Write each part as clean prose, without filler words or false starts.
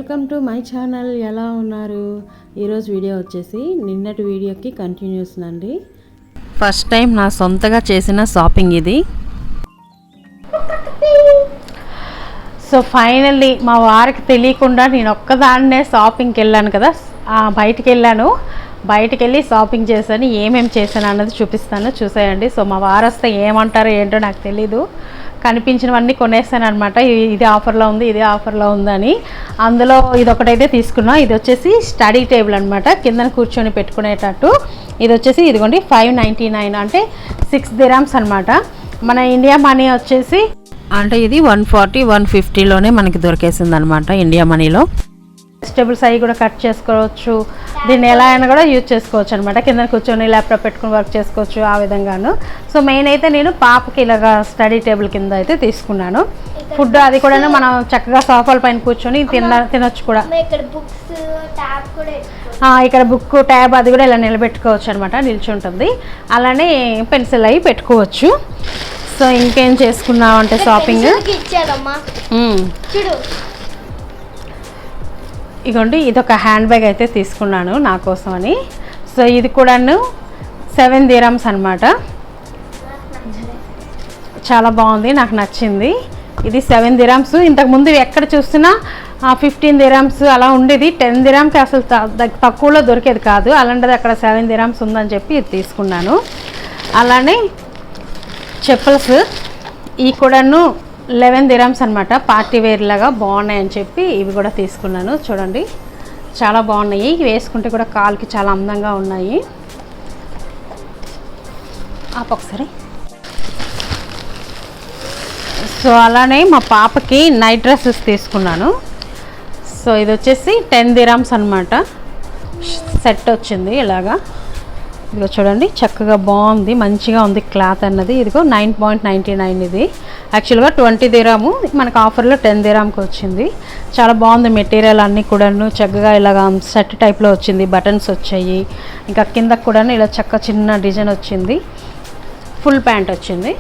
Welcome to my channel. ఎలా ఉన్నారు? ఈరోజు వీడియో వచ్చేసి నిన్నటి వీడియోకి కంటిన్యూస్ అండి. ఫస్ట్ టైం నా సొంతగా చేసిన షాపింగ్ ఇది. సో ఫైనల్లీ మా వారికి తెలియకుండా నేను ఒక్కదాన్నే షాపింగ్కి వెళ్ళాను కదా, బయటికి వెళ్ళి షాపింగ్ చేశాను. ఏమేమి చేశాను అన్నది చూపిస్తాను, చూసేయండి. సో మా వారు వస్తే ఏమంటారో ఏంటో నాకు తెలీదు, కనిపించినవన్నీ కొనేసాను అనమాట. ఇది ఆఫర్లో ఉంది, ఇది ఆఫర్లో ఉందని. అందులో ఇది ఒకటైతే తీసుకున్నా. ఇది వచ్చేసి స్టడీ టేబుల్ అనమాట, కింద కూర్చొని పెట్టుకునేటట్టు. ఇది వచ్చేసి ఇదిగోండి 599 అంటే 6 dirhams అనమాట. మన ఇండియా మనీ వచ్చేసి అంటే ఇది 140-150లోనే మనకి దొరికేసింది అనమాట ఇండియా మనీలో. వెజిటేబుల్స్ అవి కూడా కట్ చేసుకోవచ్చు, దీన్ని ఎలా అయినా కూడా యూజ్ చేసుకోవచ్చు అనమాట. కింద కూర్చొని ల్యాప్టాప్ పెట్టుకుని వర్క్ చేసుకోవచ్చు ఆ విధంగాను. సో మెయిన్ అయితే నేను పాపకి ఇలాగా స్టడీ టేబుల్ కింద అయితే తీసుకున్నాను. ఫుడ్ అది కూడా మనం చక్కగా సోఫాల పైన కూర్చొని తినొచ్చు కూడా. ఇక్కడ బుక్ ట్యాబ్ అది కూడా ఇలా నిలబెట్టుకోవచ్చు అనమాట, నిల్చుంటుంది. అలానే పెన్సిల్ అవి పెట్టుకోవచ్చు. సో ఇంకేం చేసుకున్నాం అంటే షాపింగ్ ఇగోండి, ఇది ఒక హ్యాండ్ బ్యాగ్ అయితే తీసుకున్నాను నా కోసం అని. సో ఇది కూడాను 7 dirhams అనమాట. చాలా బాగుంది, నాకు నచ్చింది. ఇది 7 dirhams. ఇంతకుముందు ఎక్కడ చూసినా 15 dirhams అలా ఉండేది. 10 dirhamకి అసలు తక్కువలో దొరికేది కాదు. అలాంటిది అక్కడ 7 dirhams ఉందని చెప్పి ఇది తీసుకున్నాను. అలానే చెప్పుల్స్ ఈ కూడాను 11 dirhams అనమాట. పార్టీ వేర్ లాగా బాగున్నాయని చెప్పి ఇవి కూడా తీసుకున్నాను. చూడండి చాలా బాగున్నాయి, వేసుకుంటే కూడా కాలుకి చాలా అందంగా ఉన్నాయి. ఒకసారి. సో అలానే మా పాపకి నైట్ డ్రెస్సెస్ తీసుకున్నాను. సో ఇది వచ్చేసి 10 dirhams అనమాట. సెట్ వచ్చింది ఇలాగా. ఇదిగో చూడండి, చక్కగా బాగుంది, మంచిగా ఉంది క్లాత్ అన్నది. ఇదిగో 9.99 ఇది. యాక్చువల్గా 20 dirham, మనకు ఆఫర్లో 10 dirhamకి వచ్చింది. చాలా బాగుంది మెటీరియల్ అన్నీ కూడాను. చక్కగా ఇలాగా సెట్ టైప్లో వచ్చింది, బటన్స్ వచ్చాయి. ఇంకా కింద కూడా ఇలా చక్క చిన్న డిజైన్ వచ్చింది. ఫుల్ ప్యాంట్ వచ్చింది.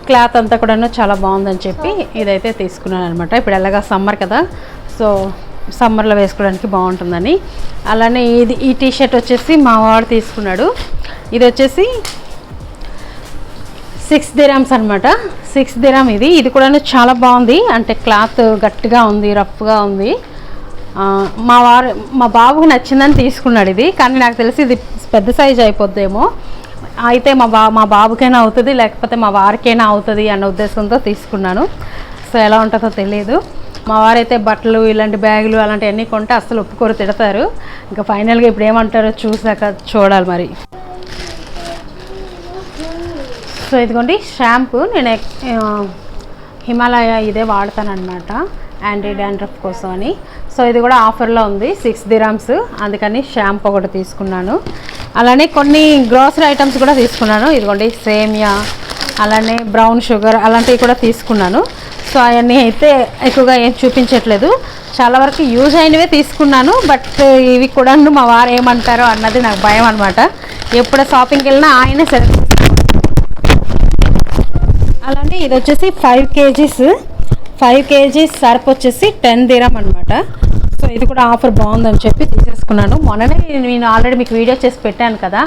క్లాత్ అంతా కూడాను చాలా బాగుందని చెప్పి ఇదైతే తీసుకున్నాను అనమాట. ఇప్పుడు ఎలాగా సమ్మర్ కదా, సో సమ్మర్లో వేసుకోవడానికి బాగుంటుందని. అలానే ఈ టీషర్ట్ వచ్చేసి మా వాడు తీసుకున్నాడు. ఇది వచ్చేసి 6 dirhams అనమాట. 6 dirham ఇది కూడా చాలా బాగుంది. అంటే క్లాత్ గట్టిగా ఉంది, రఫ్గా ఉంది. మా బాబుకు నచ్చిందని తీసుకున్నాడు ఇది. కానీ నాకు తెలిసి ఇది పెద్ద సైజ్ అయిపోద్దేమో. అయితే మా బాబుకైనా అవుతుంది, లేకపోతే మా వారికైనా అవుతుంది అన్న ఉద్దేశంతో తీసుకున్నాను. సో ఎలా ఉంటుందో తెలియదు. మా వారైతే బట్టలు ఇలాంటి బ్యాగులు అలాంటివన్నీ కొంటే అస్సలు ఒప్పుకోరు, తిడతారు. ఇంకా ఫైనల్గా ఇప్పుడు ఏమంటారో చూడాలి మరి. సో ఇదిగోండి షాంపూ, నేను హిమాలయ ఇదే వాడతాను అనమాట, యాంటీ డాండ్రఫ్ కోసం అని. సో ఇది కూడా ఆఫర్లో ఉంది, 6 dirhams. అందుకని షాంపూ ఒకటి తీసుకున్నాను. అలానే కొన్ని గ్రోసరీ ఐటమ్స్ కూడా తీసుకున్నాను. ఇదిగోండి సేమియా, అలానే బ్రౌన్ షుగర్ అలాంటివి కూడా తీసుకున్నాను. సో అవన్నీ అయితే ఎక్కువగా ఏం చూపించట్లేదు, చాలా వరకు యూజ్ అయినవే తీసుకున్నాను. బట్ ఇవి కూడా మా వారు ఏమంటారో అన్నది నాకు భయం అనమాట. ఎప్పుడు షాపింగ్కి వెళ్ళినా ఆయనే సరే. అలానే ఇది వచ్చేసి 5 kgs సర్ఫ్ వచ్చేసి 10 dirham అనమాట. సో ఇది కూడా ఆఫర్ బాగుందని చెప్పి తీసేసుకున్నాను. మొన్ననే నేను ఆల్రెడీ మీకు వీడియో చేసి పెట్టాను కదా,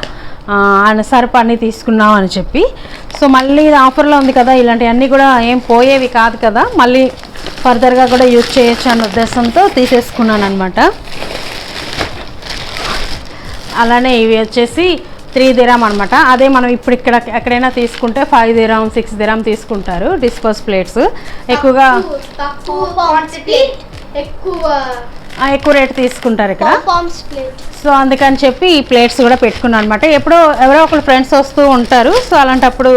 సర్ఫ్ అన్నీ తీసుకున్నాం అని చెప్పి. సో మళ్ళీ ఆఫర్లో ఉంది కదా, ఇలాంటివన్నీ కూడా ఏం పోయేవి కాదు కదా, మళ్ళీ ఫర్దర్గా కూడా యూజ్ చేయొచ్చు అన్న ఉద్దేశంతో తీసేసుకున్నాను అనమాట. అలానే ఇవి వచ్చేసి 3 dirham అనమాట. అదే మనం ఇప్పుడు ఇక్కడ ఎక్కడైనా తీసుకుంటే 5 dirham 6 dirham తీసుకుంటారు. డిస్పోజ్ ప్లేట్స్ ఎక్కువగా ఎక్కువ రేట్ తీసుకుంటారు ఇక్కడ. సో అందుకని చెప్పి ఈ ప్లేట్స్ కూడా పెట్టుకున్నాను అనమాట. ఎవరో ఒకరు ఫ్రెండ్స్ వస్తూ ఉంటారు. సో అలాంటప్పుడు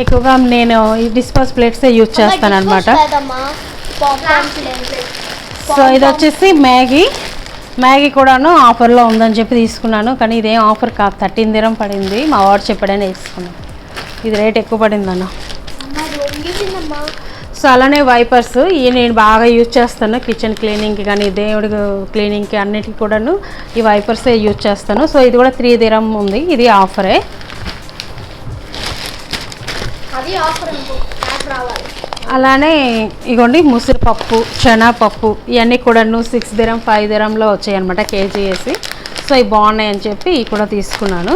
ఎక్కువగా నేను ఈ డిస్పోజ్ ప్లేట్సే యూజ్ చేస్తాను అనమాట. సో ఇది వచ్చేసి మ్యాగీ కూడాను ఆఫర్లో ఉందని చెప్పి తీసుకున్నాను. కానీ ఇదేం ఆఫర్ కాదు, 13 dirham పడింది. మా వాడు చెప్పాడని తీసుకున్నాను. ఇది రేట్ ఎక్కువ పడిందన్న. సో అలానే వైపర్స్ ఇవి నేను బాగా యూజ్ చేస్తాను, కిచెన్ క్లీనింగ్కి కానీ దేవుడి క్లీనింగ్కి అన్నిటికీ కూడాను ఈ వైపర్సే యూజ్ చేస్తాను. సో ఇది కూడా 3 dirham ఉంది, ఇది ఆఫరే. అలానే ఇగోండి ముసిరిపప్పు, శనగపప్పు ఇవన్నీ కూడా 6 దిరం 5 దిరంలో వచ్చాయి అనమాట కేజీ వేసి. సో ఇవి బాగున్నాయని చెప్పి ఇవి కూడా తీసుకున్నాను.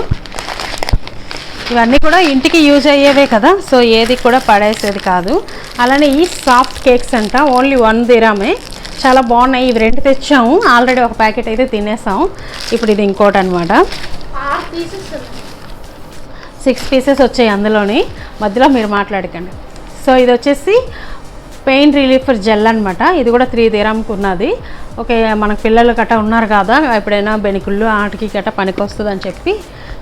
ఇవన్నీ కూడా ఇంటికి యూజ్ అయ్యేవే కదా, సో ఏది కూడా పడేసేది కాదు. అలానే ఈ సాఫ్ట్ కేక్స్ అంట ఓన్లీ 1 దిరమే, చాలా బాగున్నాయి. ఇవి 2 తెచ్చాము, ఆల్రెడీ ఒక ప్యాకెట్ అయితే తినేసాము. ఇప్పుడు ఇది ఇంకోటి అనమాట. 6 పీసెస్ వచ్చాయి అందులోని, మధ్యలో మీరు మాట్లాడకండి. సో ఇది వచ్చేసి పెయిన్ రిలీఫర్ జెల్ అనమాట. ఇది కూడా 3 దిరంకి ఉన్నది. ఓకే, మనకు పిల్లలు గట్ట ఉన్నారు కదా, ఎప్పుడైనా బెనికుళ్ళు ఆటికి గట్ట పనికి వస్తుంది అని చెప్పి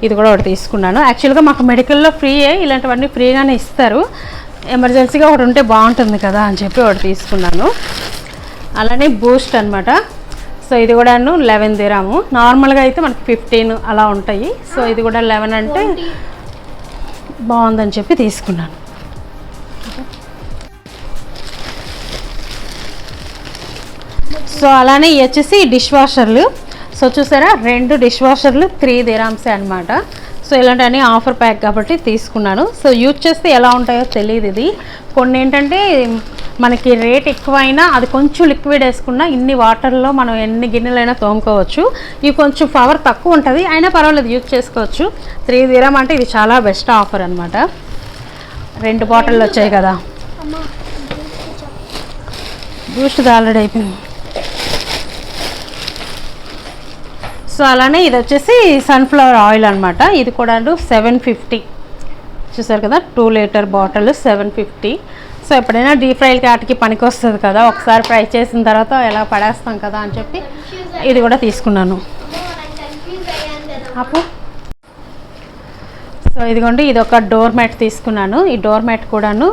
ఇది కూడా ఒకటి తీసుకున్నాను. యాక్చువల్గా మాకు మెడికల్లో ఫ్రీయే, ఇలాంటివన్నీ ఫ్రీగానే ఇస్తారు. ఎమర్జెన్సీగా ఒకటి ఉంటే బాగుంటుంది కదా అని చెప్పి ఒకటి తీసుకున్నాను. అలానే బూస్ట్ అనమాట. సో ఇది కూడా 11 దిరాము. నార్మల్గా అయితే మనకి 15 అలా ఉంటాయి. సో ఇది కూడా 11 అంటే బాగుందని చెప్పి తీసుకున్నాను. సో అలానే ఇవి వచ్చేసి డిష్ వాషర్లు. సో చూసారా, 2 డిష్ వాషర్లు 3 దిరామ్సే అనమాట. సో ఇలాంటివన్నీ ఆఫర్ ప్యాక్ కాబట్టి తీసుకున్నాను. సో యూజ్ చేస్తే ఎలా ఉంటాయో తెలియదు. ఇది కొన్ని ఏంటంటే మనకి రేట్ ఎక్కువైనా అది కొంచెం లిక్విడ్ వేసుకున్నా ఇన్ని వాటర్లో మనం ఎన్ని గిన్నెలైనా తోముకోవచ్చు. ఇవి కొంచెం పవర్ తక్కువ ఉంటుంది, అయినా పర్వాలేదు యూజ్ చేసుకోవచ్చు. 3 దిరం అంటే ఇది చాలా బెస్ట్ ఆఫర్ అనమాట. 2 బాటిళ్ళు వచ్చాయి కదా. బూస్ట్ ఆల్రెడీ అయిపోయింది. సో అలానే ఇది వచ్చేసి సన్ఫ్లవర్ ఆయిల్ అనమాట. ఇది కూడా 750 చూసారు కదా, 2 లీటర్ బాటిల్ 750. సో ఎప్పుడైనా డీప్ ఫ్రైలకి వాటికి పనికి వస్తుంది కదా, ఒకసారి ఫ్రై చేసిన తర్వాత ఎలా పడేస్తాం కదా అని చెప్పి ఇది కూడా తీసుకున్నాను. అప్పు సో ఇదిగోండి, ఇది ఒక డోర్ మ్యాట్ తీసుకున్నాను. ఈ డోర్ మ్యాట్ కూడాను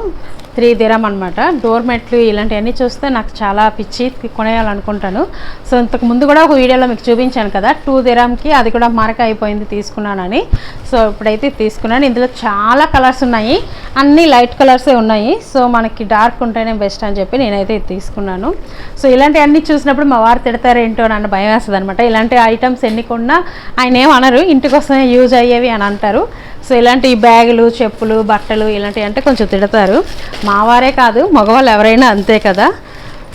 3 దిరం అనమాట. డోర్ మ్యాట్లు ఇలాంటివన్నీ చూస్తే నాకు చాలా పిచ్చి, కొనేయాలనుకుంటాను. సో ఇంతకు ముందు కూడా ఒక వీడియోలో మీకు చూపించాను కదా, 2 దిరంకి అది కూడా మరక అయిపోయింది తీసుకున్నానని. సో ఇప్పుడైతే తీసుకున్నాను. ఇందులో చాలా కలర్స్ ఉన్నాయి, అన్నీ లైట్ కలర్సే ఉన్నాయి. సో మనకి డార్క్ ఉంటేనే బెస్ట్ అని చెప్పి నేనైతే ఇది తీసుకున్నాను. సో ఇలాంటివన్నీ చూసినప్పుడు మా వారు తిడతారేంటో నన్ను భయం వేస్తుంది అనమాట. ఇలాంటి ఐటమ్స్ ఎన్ని కొన్నా ఆయన ఏమనరు, ఇంటికి వస్తే యూజ్ అయ్యేవి అని అంటారు. సో ఇలాంటి బ్యాగులు, చెప్పులు, బట్టలు ఇలాంటివి అంటే కొంచెం తిడతారు. మా వారే కాదు, మగవాళ్ళు ఎవరైనా అంతే కదా.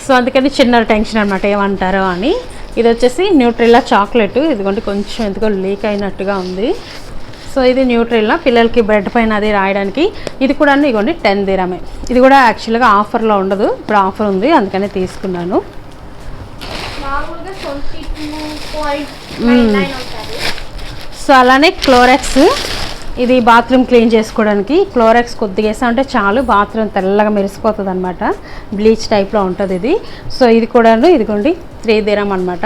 సో అందుకని చిన్న టెన్షన్ అనమాట, ఏమంటారో అని. ఇది వచ్చేసి న్యూట్రిల్లా చాక్లెట్. ఇదిగోండి కొంచెం ఎందుకో లీక్ అయినట్టుగా ఉంది. సో ఇది న్యూట్రిల్లా పిల్లలకి బ్రెడ్ పైన అది రాయడానికి. ఇది కూడా ఇదిగోండి 10 దిరమే. ఇది కూడా యాక్చువల్గా ఆఫర్లో ఉండదు, ఇప్పుడు ఆఫర్ ఉంది అందుకనే తీసుకున్నాను. సో అలానే క్లోరెక్స్, ఇది బాత్రూమ్ క్లీన్ చేసుకోవడానికి. క్లోరెక్స్ కొద్దిగా వేసా అంటే చాలు, బాత్రూమ్ తెల్లగా మెరిసిపోతుంది అనమాట. బ్లీచ్ టైప్లో ఉంటుంది ఇది. సో ఇది కూడా ఇదిగోండి 3 దిరం అనమాట.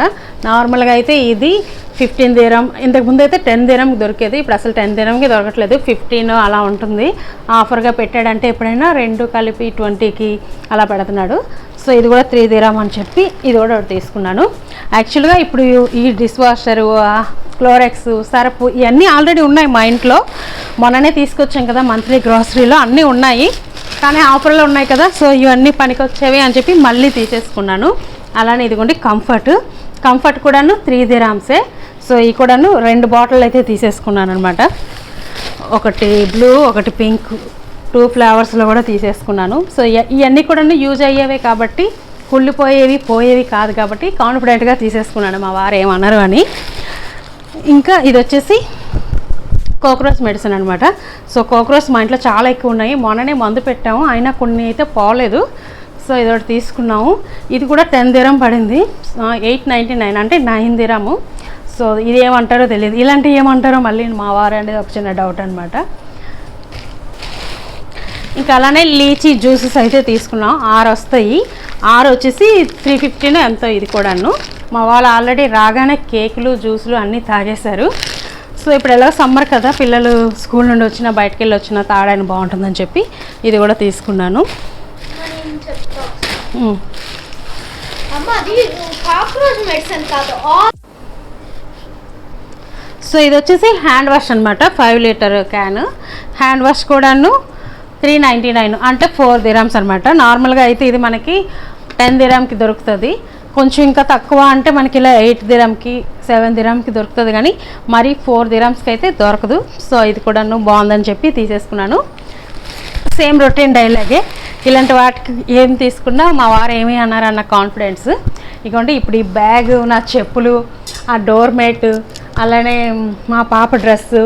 నార్మల్గా అయితే ఇది 15 దిరం, ఇంతకుముందు అయితే 10 దిరంకి దొరికేది, ఇప్పుడు అసలు 10 దిరంకి దొరకట్లేదు, 15 అలా ఉంటుంది. ఆఫర్గా పెట్టాడంటే ఎప్పుడైనా 2 కలిపి 20కి అలా పెడుతున్నాడు. సో ఇది కూడా 3 దిరం అని చెప్పి ఇది కూడా తీసుకున్నాను. యాక్చువల్గా ఇప్పుడు ఈ డిష్ వాషరు, క్లోరెక్స్, సర్ఫ్ ఇవన్నీ ఆల్రెడీ ఉన్నాయి మా ఇంట్లో. మొన్ననే తీసుకొచ్చాం కదా మంత్లీ గ్రాసరీలో, అన్నీ ఉన్నాయి కానీ ఆఫర్లో ఉన్నాయి కదా. సో ఇవన్నీ పనికొచ్చేవి అని చెప్పి మళ్ళీ తీసేసుకున్నాను. అలానే ఇదిగోండి కంఫర్ట్ కూడాను 3 దిరామ్సే. సో ఈ కూడాను 2 బాటిల్ అయితే తీసేసుకున్నాను అనమాట. ఒకటి బ్లూ, ఒకటి పింక్, 2 ఫ్లేవర్స్లో కూడా తీసేసుకున్నాను. సో ఇవన్నీ కూడా యూజ్ అయ్యేవే కాబట్టి, కుళ్ళిపోయేవి పోయేవి కాదు కాబట్టి కాన్ఫిడెంట్గా తీసేసుకున్నాను, మా వారు ఏమన్నారు అని. ఇంకా ఇది వచ్చేసి కోక్రోచ్ మెడిసిన్ అనమాట. సో కోక్రోచ్ మా ఇంట్లో చాలా ఎక్కువ ఉన్నాయి, మొన్ననే మందు పెట్టాము, అయినా కొన్ని అయితే పోలేదు. సో ఇది ఒకటి తీసుకున్నాము. ఇది కూడా 10 దిరం పడింది, 899 అంటే 9 దిరము. సో ఇది ఏమంటారో తెలియదు, ఇలాంటివి ఏమంటారో మళ్ళీ మా వారు అనేది ఒక చిన్న డౌట్ అనమాట. ఇంకా అలానే లీచీ జ్యూసెస్ అయితే తీసుకున్నాం, 6 వస్తాయి. 6 వచ్చేసి 350 ఎంతో. ఇది కూడాను మా వాళ్ళు ఆల్రెడీ రాగానే కేకులు, జ్యూసులు అన్నీ తాగేశారు. సో ఇప్పుడు ఎలా సమ్మర్ కదా, పిల్లలు స్కూల్ నుండి వచ్చినా బయటకు వెళ్ళి వచ్చినా తాగడానికి బాగుంటుందని చెప్పి ఇది కూడా తీసుకున్నాను. సో ఇది వచ్చేసి హ్యాండ్ వాష్ అనమాట, 5 లీటర్ క్యాన్. హ్యాండ్ వాష్ కూడాను 399 అంటే 4 దిరామ్స్ అనమాట. నార్మల్గా అయితే ఇది మనకి 10 దిరామ్కి దొరుకుతుంది, కొంచెం ఇంకా తక్కువ అంటే మనకి ఇలా 8 దిరంకి 7 దిరంకి దొరుకుతుంది, కానీ మరి 4 దిరామ్స్కి అయితే దొరకదు. సో ఇది కూడాను బాగుందని చెప్పి తీసేసుకున్నాను. సేమ్ రొటీన్ డైలాగే, ఇలాంటి వాటికి ఏం తీసుకున్నా మా వారు ఏమీ అన్నారన్న కాన్ఫిడెన్స్. ఇదిగోండి ఇప్పుడు ఈ బ్యాగ్, నా చెప్పులు, ఆ డోర్ మ్యాట్, అలానే మా పాప డ్రెస్సు,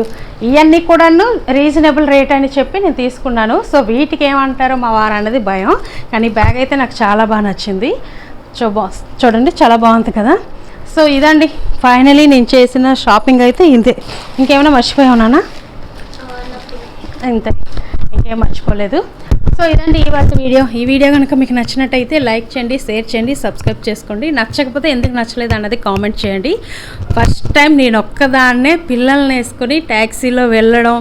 ఇవన్నీ కూడాను రీజనబుల్ రేట్ అని చెప్పి నేను తీసుకున్నాను. సో వీటికి ఏమంటారో మా వారు అన్నది భయం, కానీ బ్యాగ్ అయితే నాకు చాలా బాగా నచ్చింది. చూడండి చాలా బాగుంది కదా. సో ఇదండి ఫైనలీ నేను చేసిన షాపింగ్ అయితే ఇంతే. ఇంకేమైనా మర్చిపోయావునా? ఇంతే, ఇంకేం మర్చిపోలేదు. సో ఇదండి ఇవాళ వీడియో. ఈ వీడియో కనుక మీకు నచ్చినట్టయితే లైక్ చేయండి, షేర్ చేయండి, సబ్స్క్రైబ్ చేసుకోండి. నచ్చకపోతే ఎందుకు నచ్చలేదు అన్నది కామెంట్ చేయండి. ఫస్ట్ టైం నేను ఒక్కదాన్నే పిల్లల్ని వేసుకొని ట్యాక్సీలో వెళ్ళడం,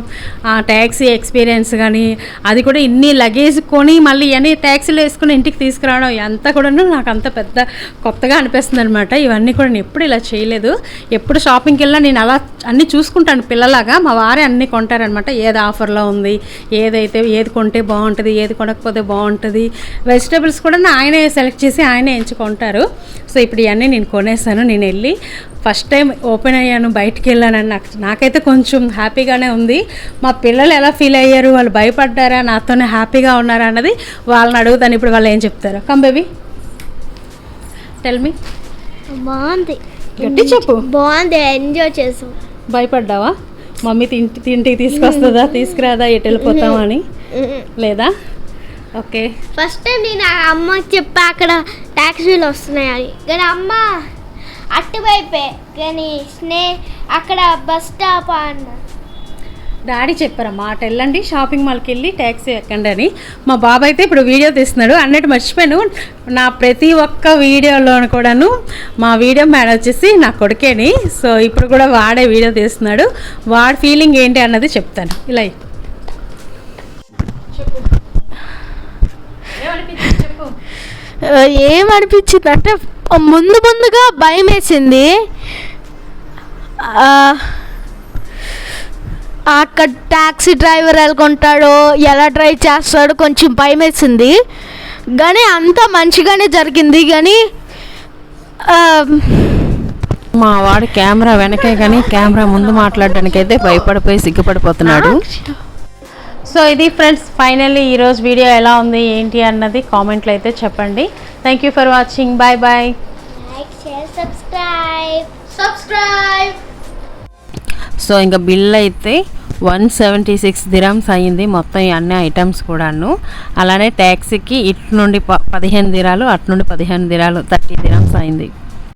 ఆ ట్యాక్సీ ఎక్స్పీరియన్స్ కానీ, అది కూడా ఇన్ని లగేజ్ కొని మళ్ళీ ఇవన్నీ ట్యాక్సీలో వేసుకొని ఇంటికి తీసుకురావడం అంతా కూడా నాకు అంత పెద్ద కొత్తగా అనిపిస్తుంది అనమాట. ఇవన్నీ కూడా నేను ఎప్పుడు ఇలా చేయలేదు. ఎప్పుడు షాపింగ్కి వెళ్ళినా నేను అలా అన్నీ చూసుకుంటాను పిల్లలాగా. మా వారే అన్నీ కొంటారనమాట. ఏది ఆఫర్లో ఉంది, ఏది కొంటే బాగుంటుంది, ఏది కొనకపోతే బాగుంటుంది. వెజిటేబుల్స్ కూడా ఆయనే సెలెక్ట్ చేసి ఆయనే ఎంచుకుంటారు. సో ఇప్పుడు ఇవన్నీ నేను కొనేసాను. నేను వెళ్ళి ఫస్ట్ టైం ఓపెన్ అయ్యాను, బయటికి వెళ్ళానని నాకైతే కొంచెం హ్యాపీగానే ఉంది. మా పిల్లలు ఎలా ఫీల్ అయ్యారు, వాళ్ళు భయపడ్డారా, నాతోనే హ్యాపీగా ఉన్నారా అన్నది వాళ్ళని అడుగుతాను. ఇప్పుడు వాళ్ళు ఏం చెప్తారు. Come baby, tell me. బాగుంది, గట్టి చెప్పు. బాగుంది, ఎంజాయ్ చేసాం. భయపడ్డావా మమ్మీ ఇంటికి తీసుకొస్తుందా, తీసుకురాదా, ఎటు వెళ్ళిపోతామా అని? లేదా? ఓకే. ఫస్ట్ టైం నేను అమ్మకి చెప్పా అక్కడ ట్యాక్సీలు వస్తున్నాయని, కానీ అమ్మ అటువైపే, కానీ అక్కడ బస్ స్టాప్ అన్న డాడీ చెప్పారమ్మా అటు వెళ్ళండి, షాపింగ్ మాల్కి వెళ్ళి ట్యాక్సీ ఎక్కండి అని. మా బాబు అయితే ఇప్పుడు వీడియో తీస్తున్నాడు. అన్నట్టు మర్చిపోయాను, నా ప్రతి ఒక్క వీడియోలోను కూడాను మా వీడియో మ్యాన్ వచ్చేసి నా కొడుకేని. సో ఇప్పుడు కూడా వాడే వీడియో తీస్తున్నాడు. వాడి ఫీలింగ్ ఏంటి అన్నది చెప్తాను. ఇలా ఏమనిపించింది అంటే ముందుగా భయం వేసింది. అక్కడ ట్యాక్సీ డ్రైవర్ ఎలాగుంటాడో, ఎలా డ్రైవ్ చేస్తాడో కొంచెం భయం వేసింది. కానీ అంతా మంచిగానే జరిగింది. కానీ మా వాడు కెమెరా వెనకే కానీ కెమెరా ముందు మాట్లాడడానికి అయితే భయపడిపోయి సిగ్గుపడిపోతున్నాడు. సో ఇది ఫ్రెండ్స్ ఫైనల్లీ ఈరోజు వీడియో ఎలా ఉంది ఏంటి అన్నది కామెంట్లో అయితే చెప్పండి. Thank you for watching. Bye bye. Like, share, subscribe. So ఇంకా బిల్ అయితే 176 dirhams అయ్యింది మొత్తం ఈ అన్ని ఐటమ్స్ కూడాను. అలానే ట్యాక్సీకి ఇటు నుండి 15 dirhams, అటు నుండి 15 dirhams, 30 dirhams అయింది.